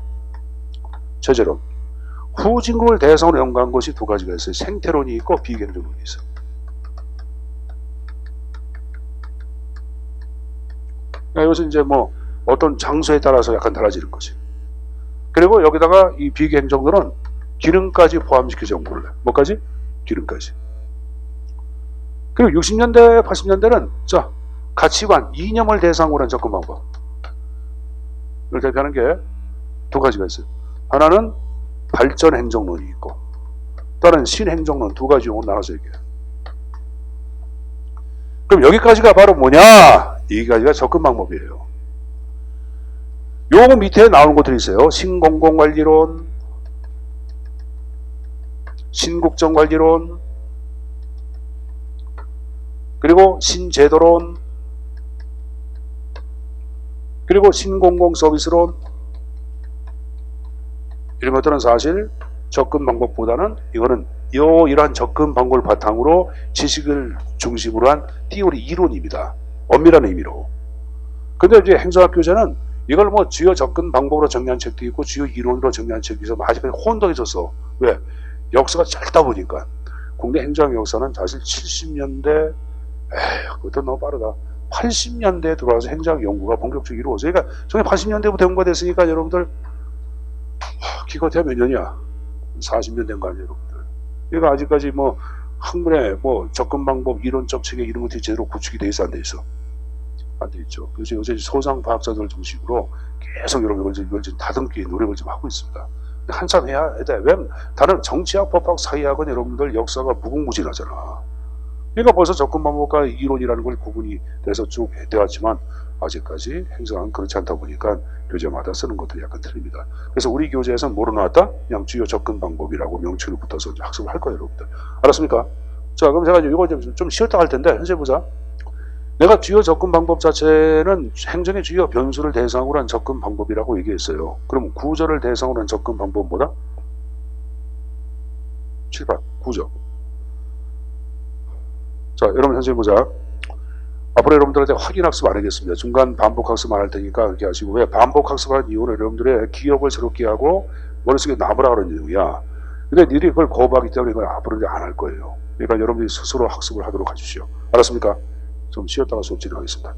체제론. 후진국을 대상으로 연구한 것이 두 가지가 있어요. 생태론이 있고 비경제론이 있어요. 이것은 이제 뭐 어떤 장소에 따라서 약간 달라지는 거지. 그리고 여기다가 이 비경제론은 기능까지 포함시켜서 연구를 해. 뭐까지? 기능까지. 그리고 60년대, 80년대는 자, 가치관, 이념을 대상으로 한 접근 방법. 이걸 대표하는 게 두 가지가 있어요. 하나는 발전 행정론이 있고, 다른 신행정론. 두 가지 용어로 나눠서 얘기해요. 그럼 여기까지가 바로 뭐냐? 이 가지가 접근 방법이에요. 요거 밑에 나오는 것들이 있어요. 신공공관리론, 신국정관리론, 그리고 신제도론, 그리고 신공공서비스론. 이런 것들은 사실 접근 방법보다는 이거는 이러한 접근 방법을 바탕으로 지식을 중심으로 한 티오리 이론입니다. 엄밀한 의미로. 근데 이제 행정학 교재는 이걸 뭐 주요 접근 방법으로 정리한 책도 있고 주요 이론으로 정리한 책이 있어서 아직까지 혼동해졌어. 왜? 역사가 짧다 보니까. 국내 행정학 역사는 사실 70년대 그것도 너무 빠르다. 80년대에 들어와서 행정학 연구가 본격적으로 이루어져. 그러니까 저게 80년대부터 연구가 됐으니까 여러분들 기껏해야 몇 년이야? 40년 된 거 아니에요, 여러분들. 그러니까 아직까지 뭐 학문의 뭐 접근 방법, 이론적 체계 이런 것들이 제대로 구축이 돼 있어, 안 돼 있어? 안 돼 있죠. 그래서 요새 소상 과학자들 중심으로 계속 여러분 이걸 좀 다듬기 노력을 좀 하고 있습니다. 한참 해야 돼. 왜? 다른 정치학, 법학, 사회학은 여러분들 역사가 무궁무진하잖아. 그러니까 벌써 접근 방법과 이론이라는 걸 구분이 돼서 쭉 해왔지만 아직까지 행정은 그렇지 않다 보니까 교재마다 쓰는 것들이 약간 틀립니다. 그래서 우리 교재에서는 뭐로 나왔다? 그냥 주요 접근 방법이라고 명칭을 붙어서 이제 학습을 할 거예요, 여러분들. 알았습니까? 자, 그럼 제가 이거 좀 쉬었다 할 텐데, 현재 보자. 내가 주요 접근 방법 자체는 행정의 주요 변수를 대상으로 한 접근 방법이라고 얘기했어요. 그럼 구조를 대상으로 한 접근 방법은 뭐다? 7번, 구조. 자, 여러분 현재 보자. 앞으로 여러분들한테 확인 학습 안 하겠습니다. 중간 반복 학습 안 할 테니까 그렇게 하시고, 왜 반복 학습하는 이유는 여러분들의 기억을 새롭게 하고 머릿속에 남으라 그런 이유야. 근데 니들이 그걸 거부하기 때문에 이걸 앞으로 이제 안 할 거예요. 그러니까 여러분들이 스스로 학습을 하도록 해주시오. 알았습니까? 좀 쉬었다가 수업 진행하겠습니다.